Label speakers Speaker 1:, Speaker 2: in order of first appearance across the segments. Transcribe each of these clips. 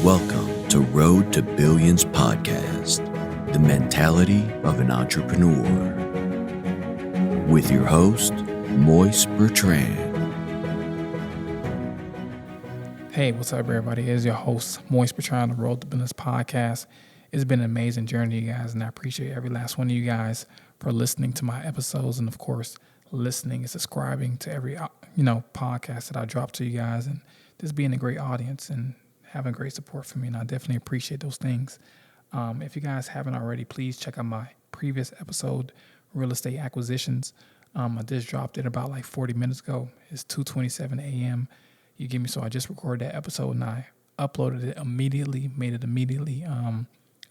Speaker 1: Welcome to Road to Billions Podcast, the mentality of an entrepreneur. With your host, Moise Bertrand.
Speaker 2: Hey, what's up, everybody? It is your host, Moise Bertrand, the Road to Billions Podcast. It's been an amazing journey, you guys, and I appreciate every last one of you guys for listening to my episodes and, of course, listening and subscribing to every podcast that I drop to you guys, and just being a great audience and having great support from me, and I definitely appreciate those things. If you guys haven't already, please check out my previous episode, Real Estate Acquisitions. I just dropped it about like 40 minutes ago. It's 2:27 a.m. You get me? So I just recorded that episode and I uploaded it immediately, made it immediately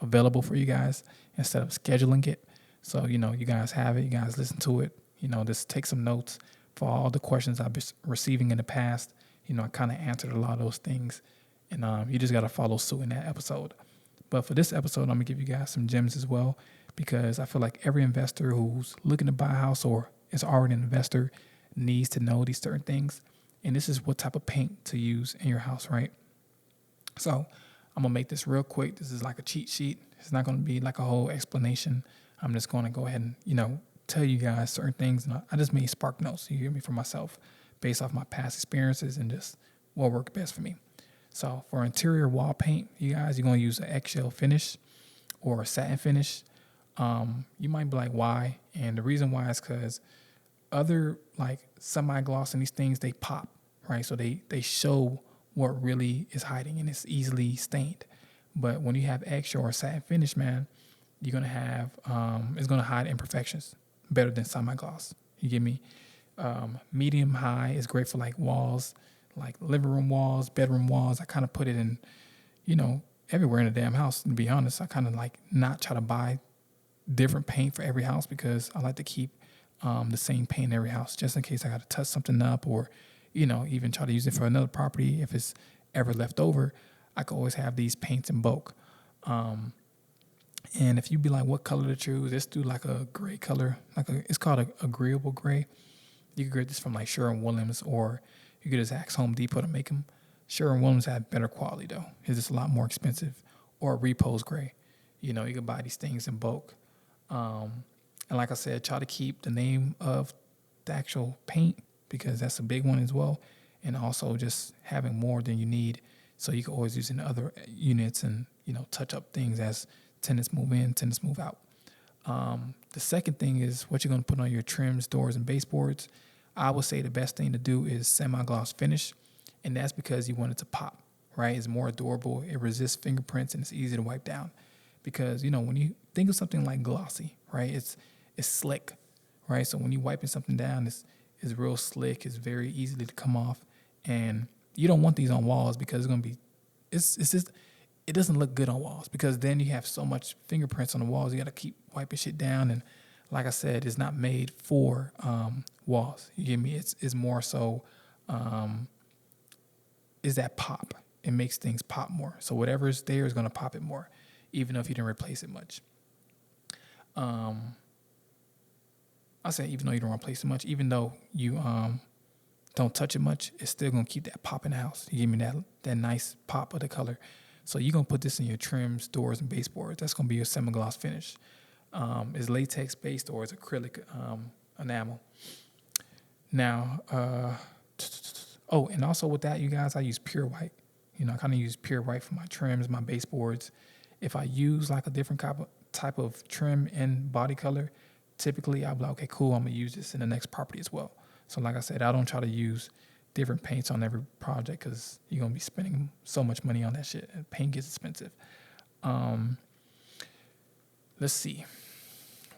Speaker 2: available for you guys instead of scheduling it. So, you guys have it. You guys listen to it. Just take some notes for all the questions I've been receiving in the past. I kind of answered a lot of those things. And you just got to follow suit in that episode. But for this episode, I'm going to give you guys some gems as well, because I feel like every investor who's looking to buy a house or is already an investor needs to know these certain things. And this is what type of paint to use in your house, right? So I'm going to make this real quick. This is like a cheat sheet. It's not going to be like a whole explanation. I'm just going to go ahead and, tell you guys certain things. And I just made spark notes, you hear me, for myself based off my past experiences and just what worked best for me. So for interior wall paint, you guys, you're going to use an eggshell finish or a satin finish. You might be like, why? And the reason why is because other like semi-gloss and these things, they pop, right? So they show what really is hiding and it's easily stained. But when you have eggshell or satin finish, man, you're going to have, it's going to hide imperfections better than semi-gloss. You get me? Medium high is great for like walls, like living room walls, bedroom walls. I kind of put it in, everywhere in the damn house, to be honest. I kind of like not try to buy different paint for every house because I like to keep the same paint in every house just in case I got to touch something up or, even try to use it for another property. If it's ever left over, I can always have these paints in bulk. And if you be like, what color to choose, let's do like a gray color. It's called a agreeable gray. You can get this from like Sherwin-Williams, or you could just ask Home Depot to make them. Sherwin-Williams have better quality though. It's just a lot more expensive. Or repose gray. You can buy these things in bulk. And like I said, try to keep the name of the actual paint because that's a big one as well. And also just having more than you need so you can always use it in other units and, touch up things as tenants move in, tenants move out. The second thing is what you're going to put on your trims, doors, and baseboards. I would say the best thing to do is semi-gloss finish, and that's because you want it to pop, right? It's more durable, it resists fingerprints, and it's easy to wipe down. Because, when you think of something like glossy, right, it's slick, right? So when you're wiping something down, it's real slick, it's very easily to come off, and you don't want these on walls because it's just, it doesn't look good on walls because then you have so much fingerprints on the walls. You got to keep wiping shit down. And like I said, it's not made for walls. You get me? It's more so is that pop. It makes things pop more. So whatever's there is going to pop it more, even if you didn't replace it much. I say even though you don't replace it much, even though you don't touch it much, it's still going to keep that pop in the house. You give me that nice pop of the color. So you're going to put this in your trims, doors, and baseboards. That's going to be your semi-gloss finish. It's latex-based or it's acrylic enamel. Now, and also with that, you guys, I use pure white. I kind of use pure white for my trims, my baseboards. If I use like a different type of trim and body color, typically I'll be like, okay, cool, I'm going to use this in the next property as well. So like I said, I don't try to use different paints on every project because you're going to be spending so much money on that shit. And paint gets expensive. Let's see.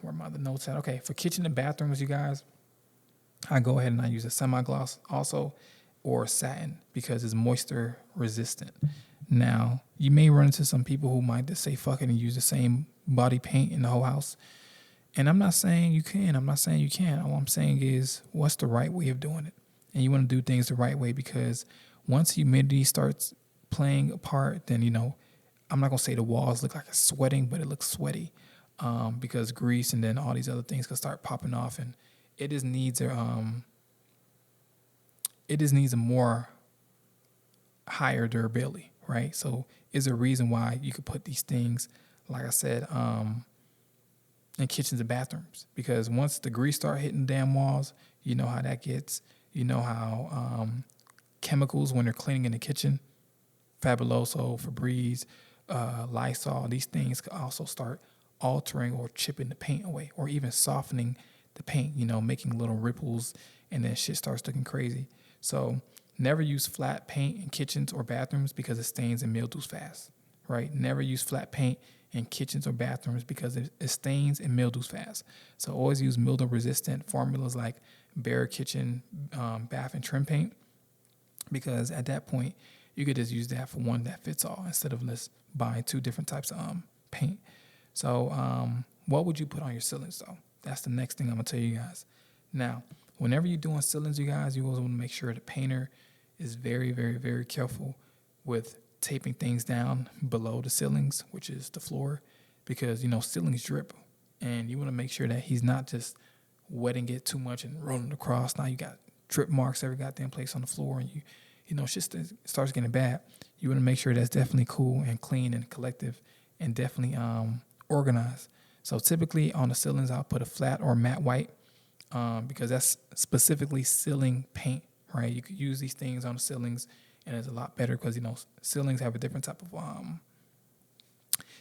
Speaker 2: Where are my other notes at? Okay, for kitchen and bathrooms, you guys, I go ahead and I use a semi-gloss also or satin because it's moisture resistant. Now, you may run into some people who might just say fuck it and use the same body paint in the whole house. And I'm not saying you can. I'm not saying you can't. All I'm saying is what's the right way of doing it? And you want to do things the right way because once humidity starts playing a part, then, I'm not going to say the walls look like it's sweating, but it looks sweaty because grease and then all these other things can start popping off. And it just needs a more higher durability, right? So is a reason why you could put these things, like I said, in kitchens and bathrooms, because once the grease start hitting the damn walls, you know how that gets. You know how chemicals, when they're cleaning in the kitchen, Fabuloso, Febreze, Lysol, these things could also start altering or chipping the paint away, or even softening the paint, making little ripples, and then shit starts looking crazy. So never use flat paint in kitchens or bathrooms because it stains and mildews fast, right? Never use flat paint in kitchens or bathrooms because it stains and mildews fast. So always use mildew-resistant formulas like Bare Kitchen bath and trim paint, because at that point, you could just use that for one that fits all instead of just buying two different types of paint. So what would you put on your ceilings, though? That's the next thing I'm going to tell you guys. Now, whenever you're doing ceilings, you guys, you always want to make sure the painter is very, very, very careful with taping things down below the ceilings, which is the floor, because, ceilings drip. And you want to make sure that he's not just wetting it too much and rolling it across. Now you got drip marks every goddamn place on the floor, and shit starts getting bad. You want to make sure that's definitely cool and clean and collective and definitely organized. So typically on the ceilings, I'll put a flat or matte white because that's specifically ceiling paint, right? You could use these things on the ceilings, and it's a lot better because, ceilings have a different type of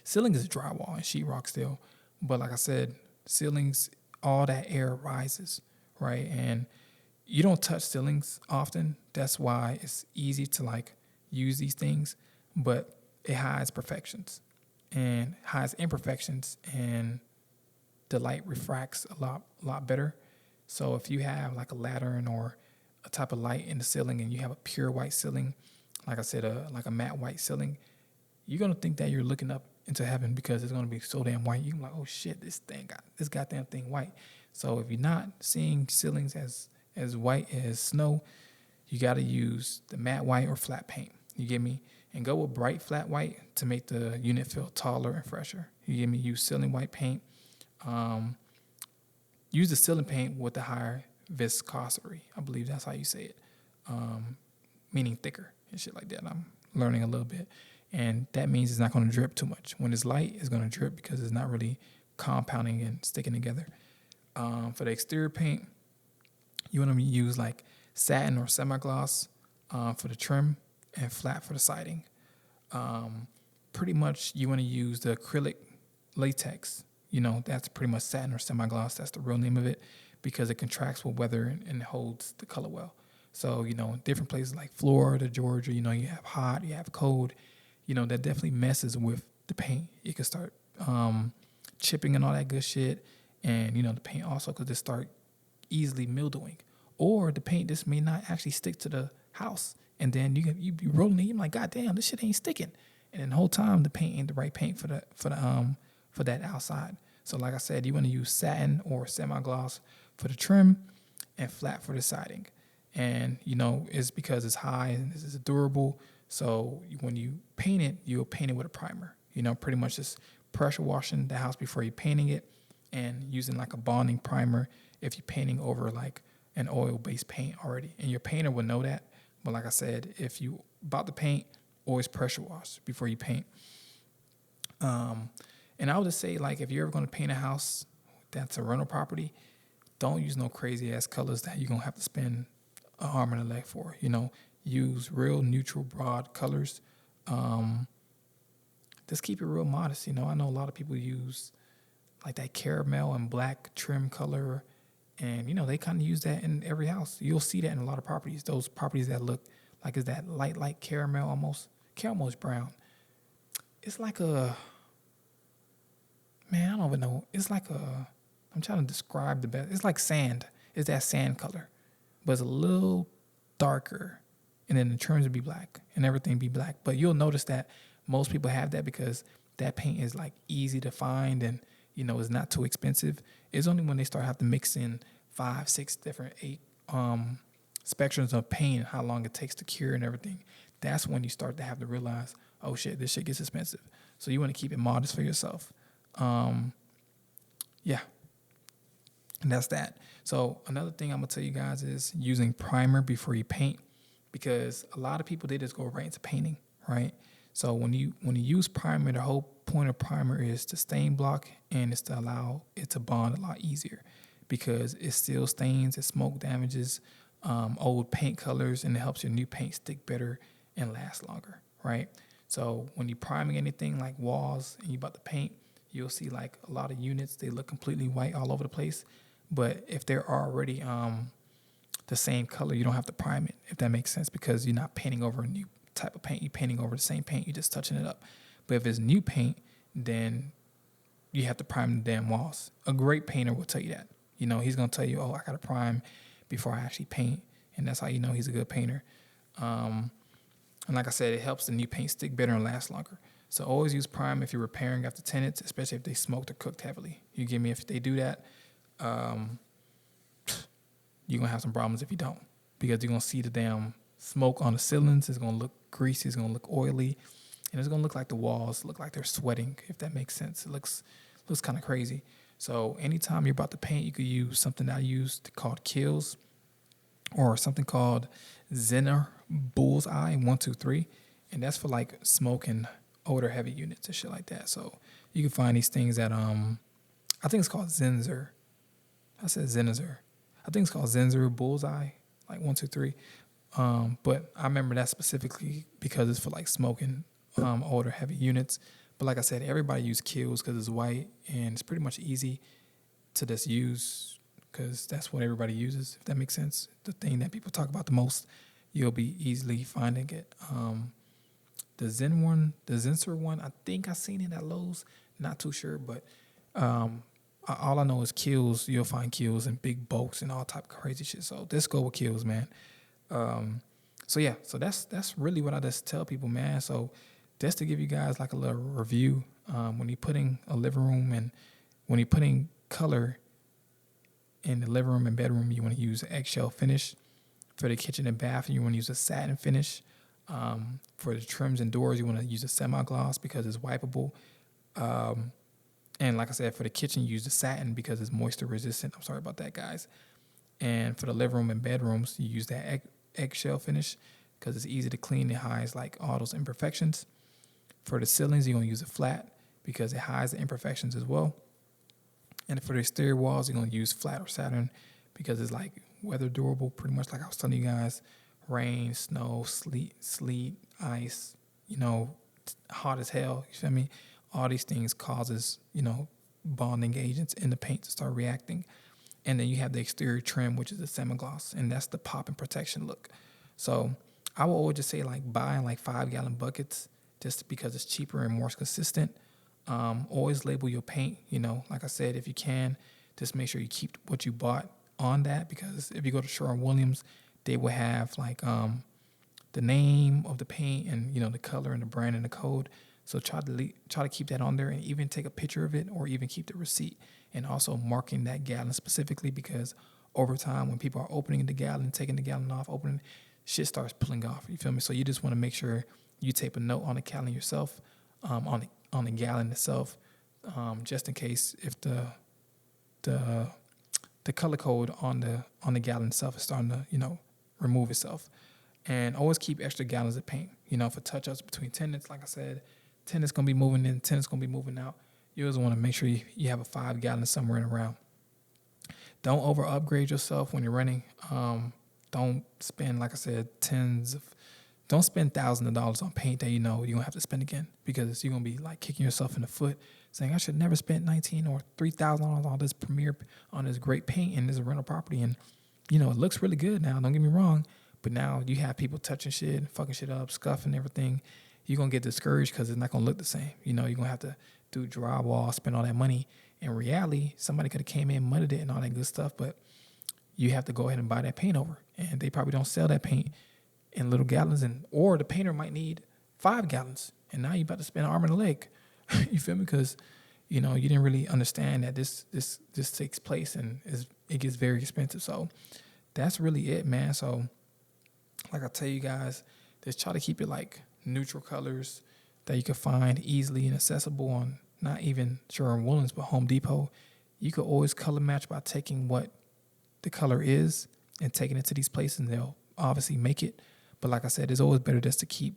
Speaker 2: ceiling is drywall and sheetrock still. But like I said, ceilings, all that air rises, right? And you don't touch ceilings often. That's why it's easy to use these things, but it hides perfections and hides imperfections, and the light refracts a lot better. So if you have like a lantern or a type of light in the ceiling and you have a pure white ceiling, like I said, like a matte white ceiling, you're gonna think that you're looking up into heaven because it's gonna be so damn white. You're like, oh shit, this goddamn thing white. So if you're not seeing ceilings as white as snow, you got to use the matte white or flat paint. You get me? And go with bright flat white to make the unit feel taller and fresher. You get me? Use ceiling white paint. Use the ceiling paint with the higher viscosity. I believe that's how you say it, meaning thicker and shit like that. I'm learning a little bit. And that means it's not going to drip too much. When it's light, it's going to drip because it's not really compounding and sticking together. For the exterior paint, you want to use like satin or semi-gloss for the trim and flat for the siding. Pretty much you want to use the acrylic latex. That's pretty much satin or semi-gloss. That's the real name of it because it contracts with weather and holds the color well. So, different places like Florida, Georgia, you have hot, you have cold, that definitely messes with the paint. It can start chipping and all that good shit. And, the paint also could just start easily mildewing, or the paint just may not actually stick to the house, and then you be rolling it, you're like, god damn, this shit ain't sticking, and then the whole time the paint ain't the right paint for that outside. So like I said, you want to use satin or semi-gloss for the trim and flat for the siding. And it's because it's high and it's durable, so when you paint it, you'll paint it with a primer, pretty much just pressure washing the house before you're painting it, and using like a bonding primer if you're painting over like an oil-based paint already. And your painter will know that. But like I said, if you about to paint, always pressure wash before you paint. And I would just say, like, if you're ever going to paint a house that's a rental property, don't use no crazy-ass colors that you're going to have to spend an arm and a leg for. Use real neutral, broad colors. Just keep it real modest. I know a lot of people use like that caramel and black trim color, and they kind of use that in every house. You'll see that in a lot of properties. Those properties that look like is that light caramel almost. Caramel's brown. It's like I don't even know. It's like I'm trying to describe the best. It's like sand. It's that sand color, but it's a little darker, and then the trims would be black and everything be black. But you'll notice that most people have that because that paint is like easy to find and it's not too expensive. It's only when they start having to mix in 5, 6 different 8 spectrums of paint, how long it takes to cure and everything. That's when you start to have to realize, oh shit, this shit gets expensive. So you want to keep it modest for yourself. Yeah. And that's that. So another thing I'm going to tell you guys is using primer before you paint, because a lot of people, they just go right into painting, right? So when you use primer, the whole point of primer is to stain block, and it's to allow it to bond a lot easier, because it still stains, it smoke damages old paint colors, and it helps your new paint stick better and last longer, right? So when you're priming anything like walls and you're about to paint, you'll see like a lot of units, they look completely white all over the place. But if they're already the same color, you don't have to prime it, if that makes sense, because you're not painting over a new type of paint. You're painting over the same paint, you're just touching it up. But if it's new paint, then you have to prime the damn walls. A great painter will tell you that. You know, he's going to tell you, oh, I got to prime before I actually paint. And that's how you know he's a good painter. And like I said, it helps the new paint stick better and last longer. So always use prime if you're repairing after tenants, especially if they smoked or cooked heavily. You give me, if they do that, you're going to have some problems if you don't, because you're going to see the damn smoke on the ceilings. It's going to look greasy. It's going to look oily. And it's going to look like the walls look like they're sweating, if that makes sense. It looks kind of crazy. So anytime you're about to paint, you could use something I used called Kills, or something called Zenner Bullseye 123. And that's for like smoke and odor heavy units and shit like that. So you can find these things at, I think it's called Zenzer. I said Zenzer. I think it's called Zenzer Bullseye, like 123. But I remember that specifically because it's for like smoking odor heavy units. But like I said, everybody use Kills because it's white and it's pretty much easy to just use, because that's what everybody uses, if that makes sense. The thing that people talk about the most, you'll be easily finding it. The Zenser one, I think I seen it at Lowe's. Not too sure, but all I know is Kills. You'll find Kills in big bulks and all type of crazy shit. So just go with Kills, man. So that's really what I just tell people, man. So just to give you guys like a little review, when you're putting a living room and when you're putting color in the living room and bedroom, you want to use an eggshell finish. For the kitchen and bath, you want to use a satin finish. For the trims and doors, you want to use a semi-gloss because it's wipeable. And like I said, for the kitchen, you use the satin because it's moisture resistant. I'm sorry about that, guys. And for the living room and bedrooms, you use that eggshell finish because it's easy to clean. It hides like all those imperfections. For the ceilings, you're going to use a flat because it hides the imperfections as well. And for the exterior walls, you're going to use flat or satin because it's like weather durable, pretty much like I was telling you guys. Rain, snow, sleet, ice, hot as hell, you feel me? All these things causes, bonding agents in the paint to start reacting. And then you have the exterior trim, which is the semi-gloss, and that's the pop and protection look. So I will always just say like buying like 5-gallon buckets just because it's cheaper and more consistent. Always label your paint, like I said, if you can, just make sure you keep what you bought on that, because if you go to Sherwin-Williams, they will have like the name of the paint and the color and the brand and the code. So try to keep that on there, and even take a picture of it, or even keep the receipt, and also marking that gallon specifically, because over time when people are opening the gallon, taking the gallon off, opening, shit starts pulling off. You feel me? So you just want to make sure you tape a note on the gallon yourself, on the gallon itself, just in case if the color code on the gallon itself is starting to remove itself. And always keep extra gallons of paint, for touch-ups between tenants. Like I said, tenants going to be moving in, tenants going to be moving out. You always want to make sure you have a 5-gallon somewhere in around. Don't over-upgrade yourself when you're renting. Don't spend, like I said, don't spend thousands of dollars on paint that you're going to have to spend again, because you're going to be like kicking yourself in the foot saying, I should never spend $1,900 or $3,000 on this on this great paint in this rental property. And, it looks really good now, don't get me wrong. But now you have people touching shit, fucking shit up, scuffing everything. You're going to get discouraged because it's not going to look the same. You're going to have to do drywall, spend all that money. In reality, somebody could have came in, mudded it and all that good stuff, but you have to go ahead and buy that paint over. And they probably don't sell that paint in little gallons, or the painter might need 5 gallons. And now you're about to spend an arm and a leg. You feel me? Because, you didn't really understand that this takes place, and it gets very expensive. So that's really it, man. So like I tell you guys, just try to keep it like neutral colors that you can find easily and accessible on not even Sherwin-Williams, but Home Depot. You could always color match by taking what the color is and taking it to these places, and they'll obviously make it. But like I said, it's always better just to keep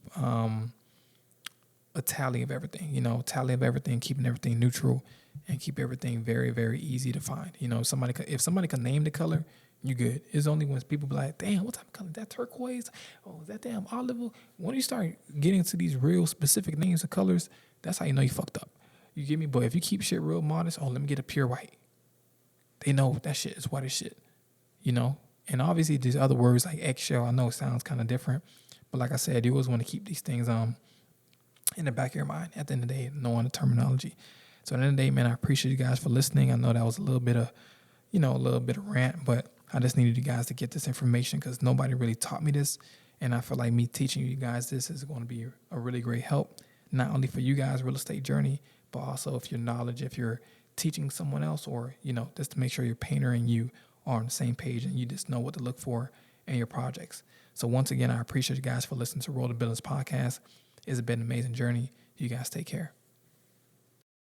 Speaker 2: a tally of everything, keeping everything neutral and keep everything very, very easy to find. If somebody can name the color, you good. It's only when people be like, damn, what type of color? That turquoise? Oh, is that damn olive? When you start getting to these real specific names of colors, that's how you know you fucked up. You get me? But if you keep shit real modest, let me get a pure white. They know that shit is white as shit, And obviously there's other words like eggshell. I know it sounds kind of different, but like I said, you always want to keep these things in the back of your mind at the end of the day, knowing the terminology. So at the end of the day, man, I appreciate you guys for listening. I know that was a little bit of rant, but I just needed you guys to get this information because nobody really taught me this. And I feel like me teaching you guys this is going to be a really great help, not only for you guys' real estate journey, but also if you're teaching someone else or, just to make sure your painter and you are on the same page and you just know what to look for in your projects. So once again, I appreciate you guys for listening to Roll the Business Podcast. It's been an amazing journey. You guys take care.